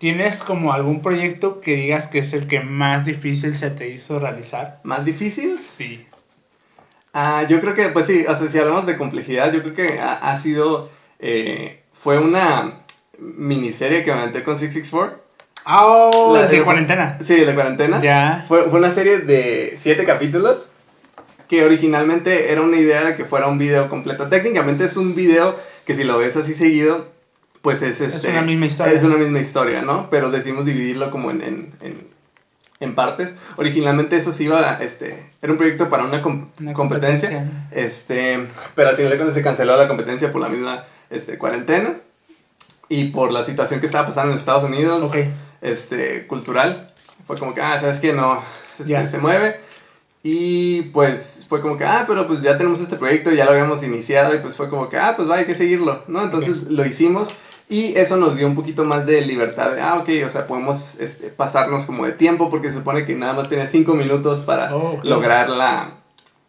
¿Tienes como algún proyecto que digas que es el que más difícil se te hizo realizar? ¿Más difícil? Sí. Yo creo que, pues sí, o sea, si hablamos de complejidad, yo creo que ha sido, fue una miniserie que me aventé con 664. Oh, de cuarentena. Sí, de cuarentena. Ya. Fue una serie de 7 capítulos que originalmente era una idea de que fuera un video completo. Técnicamente es un video que si lo ves así seguido, pues es una misma historia. Es una misma historia, ¿no? Pero decidimos dividirlo como en partes. Originalmente eso sí iba, era un proyecto para una competencia. Pero al final de cuentas se canceló la competencia por la misma cuarentena y por la situación que estaba pasando en Estados Unidos, okay. Cultural. Fue como que, ¿sabes qué? No, se mueve. Y pues fue como que, pero pues ya tenemos este proyecto, ya lo habíamos iniciado y pues fue como que, pues va, hay que seguirlo, ¿no? Entonces lo hicimos y eso nos dio un poquito más de libertad de, ok, o sea, podemos pasarnos como de tiempo porque se supone que nada más tenía 5 minutos para lograr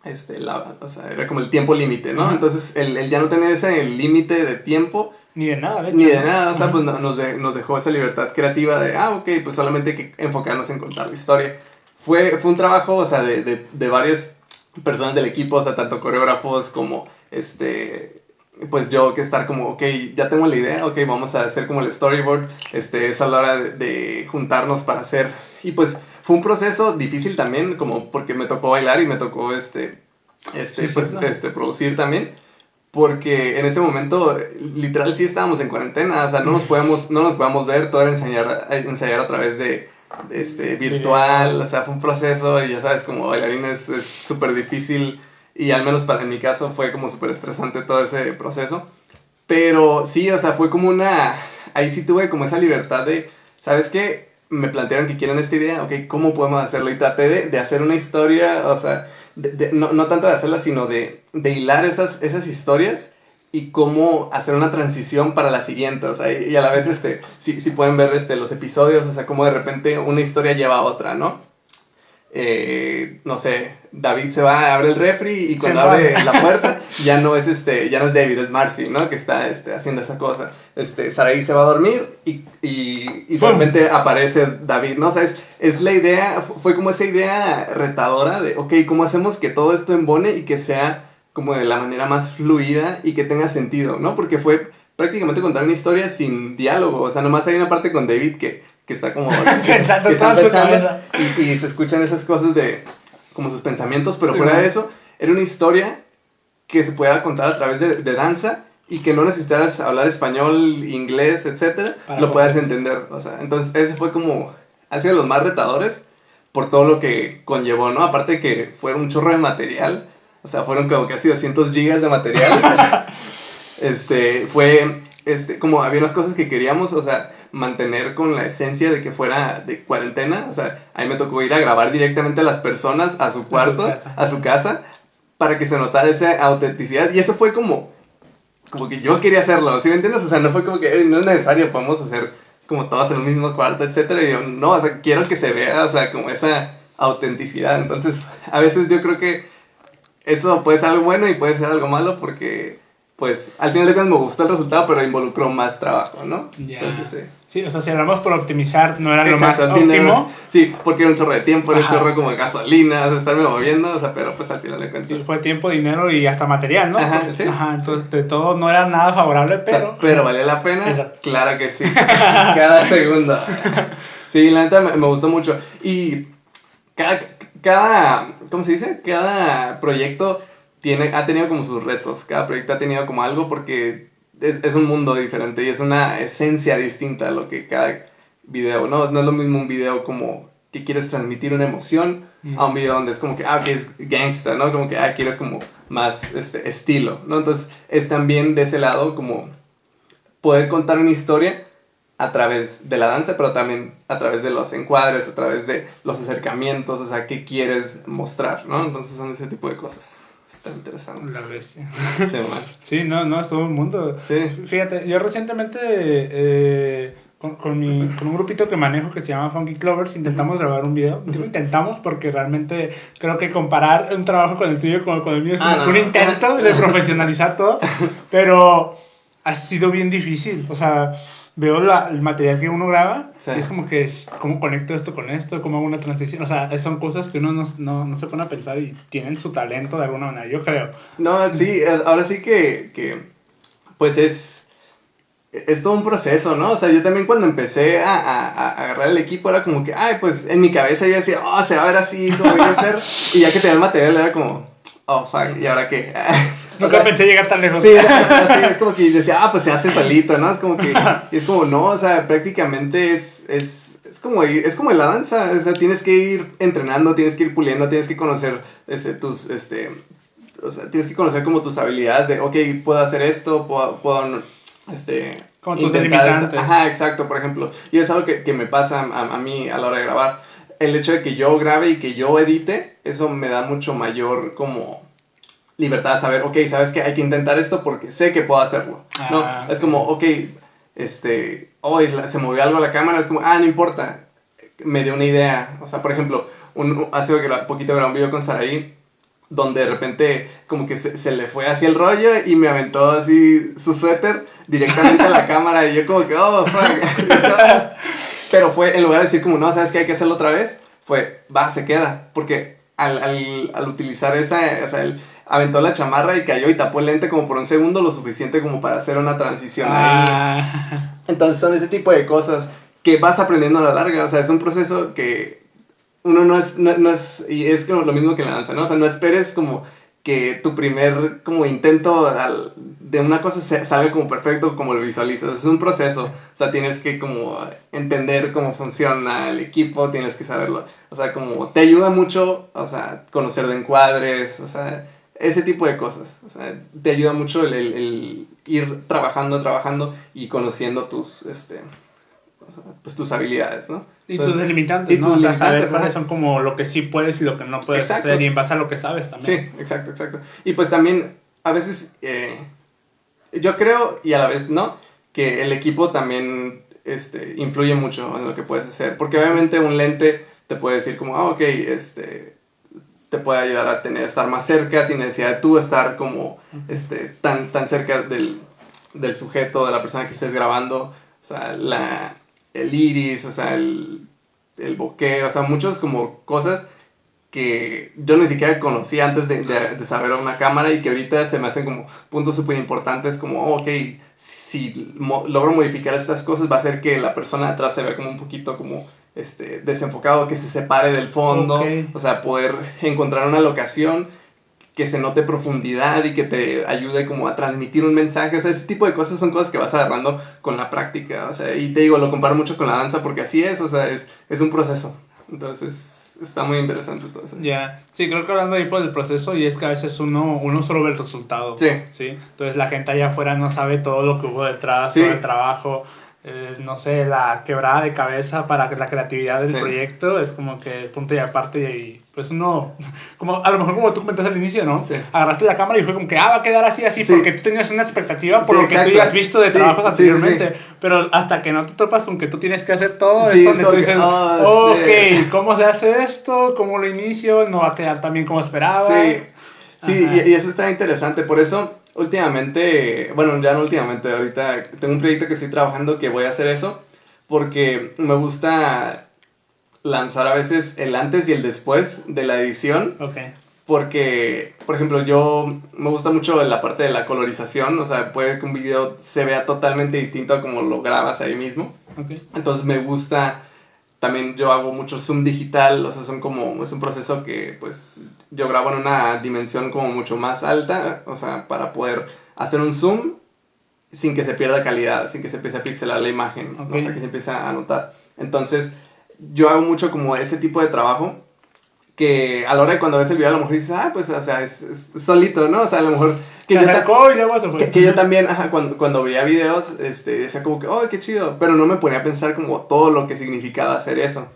o sea, era como el tiempo límite, ¿no? Entonces el ya no tener ese límite de tiempo. Ni de nada, Ni de nada, o sea, pues nos dejó esa libertad creativa de, ok, pues solamente hay que enfocarnos en contar la historia. Fue un trabajo, o sea, de varias personas del equipo, o sea, tanto coreógrafos como, pues yo que estar como, ok, ya tengo la idea, ok, vamos a hacer como el storyboard, es a la hora de juntarnos para hacer, y pues fue un proceso difícil también, como porque me tocó bailar y me tocó, producir también, porque en ese momento, literal, sí estábamos en cuarentena, o sea, no nos podíamos ver, todo era ensayar a través de virtual, o sea, fue un proceso y ya sabes, como bailarín es súper difícil y al menos en mi caso fue como súper estresante todo ese proceso, pero sí, o sea, fue como ahí sí tuve como esa libertad de, ¿sabes qué? Me plantearon que quieren esta idea, ok, ¿cómo podemos hacerlo? Y traté de hacer una historia, o sea, no tanto de hacerla, sino de hilar esas historias y cómo hacer una transición para la siguiente, o sea, y a la vez, sí pueden ver los episodios, o sea, cómo de repente una historia lleva a otra, ¿no? No sé, David se va, abre el refri y cuando abre la puerta ya no es David, es Marcy, ¿no? Que está haciendo esa cosa. Saraí se va a dormir y de repente aparece David, ¿no? O sea, es la idea, fue como esa idea retadora de, ok, ¿cómo hacemos que todo esto embone y que sea como de la manera más fluida y que tenga sentido, ¿no? Porque fue prácticamente contar una historia sin diálogo, o sea, nomás hay una parte con David que está como que está pensando y se escuchan esas cosas de como sus pensamientos, pero fuera de eso, era una historia que se pudiera contar a través de danza y que no necesitaras hablar español, inglés, etcétera, lo puedas entender, o sea, entonces ese fue como, ha sido los más retadores por todo lo que conllevó, ¿no? Aparte que fue un chorro de material, o sea, fueron como casi 200 gigas de material. Fue, como había unas cosas que queríamos, o sea, mantener con la esencia de que fuera de cuarentena, o sea, a mí me tocó ir a grabar directamente a las personas a su cuarto, a su casa, para que se notara esa autenticidad, y eso fue como que yo quería hacerlo, ¿sí me entiendes? O sea, no fue como que no es necesario, podemos hacer como todos en el mismo cuarto, etcétera, y yo, no, o sea, quiero que se vea, o sea, como esa autenticidad, entonces, a veces yo creo que eso puede ser algo bueno y puede ser algo malo porque, pues, al final de cuentas me gustó el resultado, pero involucró más trabajo, ¿no? Ya. Entonces, sí. Sí, o sea, si hablamos por optimizar, no era exacto, lo más óptimo. Sí, porque era un chorro de tiempo, era un chorro como de gasolina, o sea, estarme moviendo, o sea, pero pues al final de cuentas. Sí, fue tiempo, dinero y hasta material, ¿no? Ajá, sí. Ajá, entonces de todo no era nada favorable, pero... Pero valió la pena, exacto. Claro que sí, cada segundo. Sí, la neta me gustó mucho. Y cada, ¿cómo se dice? Cada proyecto ha tenido como sus retos, cada proyecto ha tenido como algo porque es un mundo diferente y es una esencia distinta a lo que cada video, no es lo mismo un video como que quieres transmitir una emoción a un video donde es como que, que es gangsta, ¿no? Como que, quieres como más estilo, ¿no? Entonces es también de ese lado como poder contar una historia a través de la danza, pero también a través de los encuadres, a través de los acercamientos, o sea, qué quieres mostrar, ¿no? Entonces son ese tipo de cosas. Está interesante. La bestia. Sí, man. Sí, no, es todo un mundo. Sí. Fíjate, yo recientemente con un grupito que manejo que se llama Funky Clovers intentamos grabar un video. Digo intentamos porque realmente creo que comparar un trabajo con el tuyo con el mío es un intento de profesionalizar todo, pero ha sido bien difícil. O sea, veo el material que uno graba, Sí. y es como que, ¿cómo conecto esto con esto? ¿Cómo hago una transición? O sea, son cosas que uno no se pone a pensar y tienen su talento de alguna manera, yo creo. No, sí, ahora sí que pues es todo un proceso, ¿no? O sea, yo también cuando empecé a agarrar el equipo era como que, ay, pues en mi cabeza yo decía, oh, se va a ver así, como bien perro. Y ya que tenía el material era como, oh, fuck, ¿y ahora qué? O Nunca sea, pensé llegar tan lejos. sí, así es como que decía, ah, pues se hace solito, ¿no? Es como que, y es como, no, o sea, prácticamente es como en la danza, o sea, tienes que ir entrenando, tienes que ir puliendo, tienes que conocer o sea, tienes que conocer como tus habilidades de, ok, puedo hacer esto, puedo Como tus intentar delimitantes. Ajá, exacto, por ejemplo. Y es algo que me pasa a mí a la hora de grabar. El hecho de que yo grabe y que yo edite, eso me da mucho mayor como libertad de saber, ok, sabes que hay que intentar esto porque sé que puedo hacerlo. No, es como, ok, hoy se movió algo a la cámara, es como, no importa, me dio una idea. O sea, por ejemplo, hace poquito grabé un video con Saraí donde de repente como que se le fue así el rollo y me aventó así su suéter directamente a la cámara y yo como que, oh, fuck. Pero fue, en lugar de decir como, no, ¿sabes qué? Hay que hacerlo otra vez, se queda, porque al utilizar esa, o sea, él aventó la chamarra y cayó y tapó el lente como por un segundo, lo suficiente como para hacer una transición ahí. Entonces son ese tipo de cosas que vas aprendiendo a la larga, o sea, es un proceso que uno no es, y es como lo mismo que en la danza, ¿no? O sea, no esperes como que tu primer como intento de una cosa salga como perfecto como lo visualizas, es un proceso, o sea, tienes que como entender cómo funciona el equipo, tienes que saberlo, o sea, como te ayuda mucho, o sea, conocer de encuadres, o sea, ese tipo de cosas, o sea, te ayuda mucho el ir trabajando y conociendo tus, pues tus habilidades, ¿no? Y tus delimitantes, ¿no? O sea, saber cuáles son como lo que sí puedes y lo que no puedes hacer y en base a lo que sabes también. Sí, exacto. Y pues también, a veces, yo creo, y a la vez no, que el equipo también influye mucho en lo que puedes hacer. Porque obviamente un lente te puede decir como, ok, te puede ayudar a estar más cerca sin necesidad de tú estar como tan cerca del sujeto, de la persona que estés grabando. O sea, el iris, o sea, el bokeh, o sea, muchas como cosas que yo ni siquiera conocía antes de saber una cámara y que ahorita se me hacen como puntos súper importantes como, ok, si logro modificar estas cosas va a hacer que la persona de atrás se vea como un poquito como desenfocado, que se separe del fondo, o sea, poder encontrar una locación que se note profundidad y que te ayude como a transmitir un mensaje, o sea, ese tipo de cosas son cosas que vas agarrando con la práctica, o sea, y te digo, lo comparo mucho con la danza porque así es, o sea, es un proceso, entonces está muy interesante todo eso. Ya, sí, creo que hablando ahí por el proceso y es que a veces uno solo ve el resultado, sí, entonces la gente allá afuera no sabe todo lo que hubo detrás, todo el trabajo, no sé, la quebrada de cabeza para la creatividad del proyecto, es como que punto y aparte y pues uno, como a lo mejor como tú comentaste al inicio, ¿no? Agarraste la cámara y fue como que, va a quedar así, porque tú tenías una expectativa por lo que tú ya has visto de trabajos anteriormente, pero hasta que no te topas con que tú tienes que hacer todo, es donde tú dices, ok, ¿cómo se hace esto? ¿Cómo lo inicio? No va a quedar tan bien como esperaba. Sí, y eso está interesante, por eso últimamente, bueno, ya no últimamente, ahorita tengo un proyecto que estoy trabajando que voy a hacer eso, porque me gusta lanzar a veces el antes y el después de la edición. Porque, por ejemplo, yo me gusta mucho la parte de la colorización, o sea, puede que un video se vea totalmente distinto a como lo grabas ahí mismo. Entonces me gusta, también yo hago mucho zoom digital, o sea, es un proceso que pues yo grabo en una dimensión como mucho más alta, o sea, para poder hacer un zoom sin que se pierda calidad, sin que se empiece a pixelar la imagen, o sea, que se empiece a notar. Entonces, yo hago mucho como ese tipo de trabajo que a la hora de cuando ves el video a lo mejor dices, pues, o sea, es solito, ¿no? O sea, a lo mejor que yo también, cuando veía videos, decía como que, qué chido, pero no me ponía a pensar como todo lo que significaba hacer eso.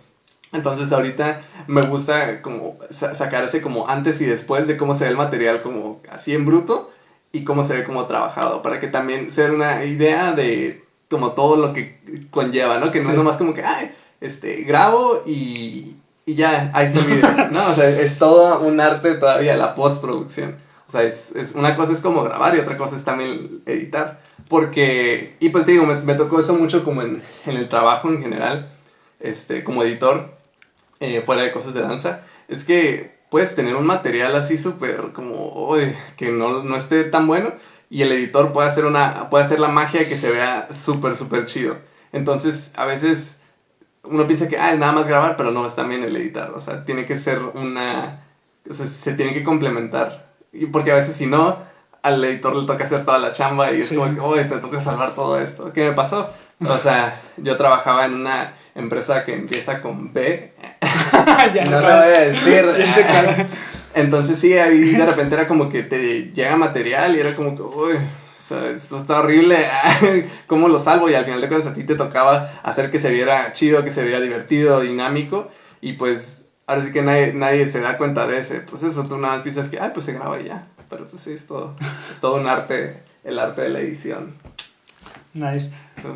Entonces ahorita me gusta como sacar ese como antes y después de cómo se ve el material como así en bruto y cómo se ve como trabajado, para que también sea una idea de como todo lo que conlleva, ¿no? Que no es nomás como que, grabo y ya, ahí está el video, ¿no? O sea, es todo un arte todavía la postproducción. O sea, una cosa es como grabar y otra cosa es también editar. Porque, y pues te digo, me tocó eso mucho como en el trabajo en general, como editor, fuera de cosas de danza. Es que puedes tener un material así súper como, uy, que no esté tan bueno, y el editor puede hacer la magia que se vea súper, súper chido. Entonces, a veces uno piensa que es nada más grabar, pero no, es también el editar. O sea, tiene que ser o sea, se tiene que complementar. Y porque a veces si no, al editor le toca hacer toda la chamba y es como que, oye, te toca salvar todo esto. ¿Qué me pasó? O sea, yo trabajaba en una empresa que empieza con B. No lo voy a decir. Entonces sí, ahí de repente era como que te llega material y era como que, uy, o sea, esto está horrible, ¿cómo lo salvo? Y al final de cuentas a ti te tocaba hacer que se viera chido, que se viera divertido, dinámico, y pues ahora sí que nadie se da cuenta de ese proceso. Tú nada más piensas que, pues se graba y ya, pero pues sí, es todo un arte, el arte de la edición. Nice. So,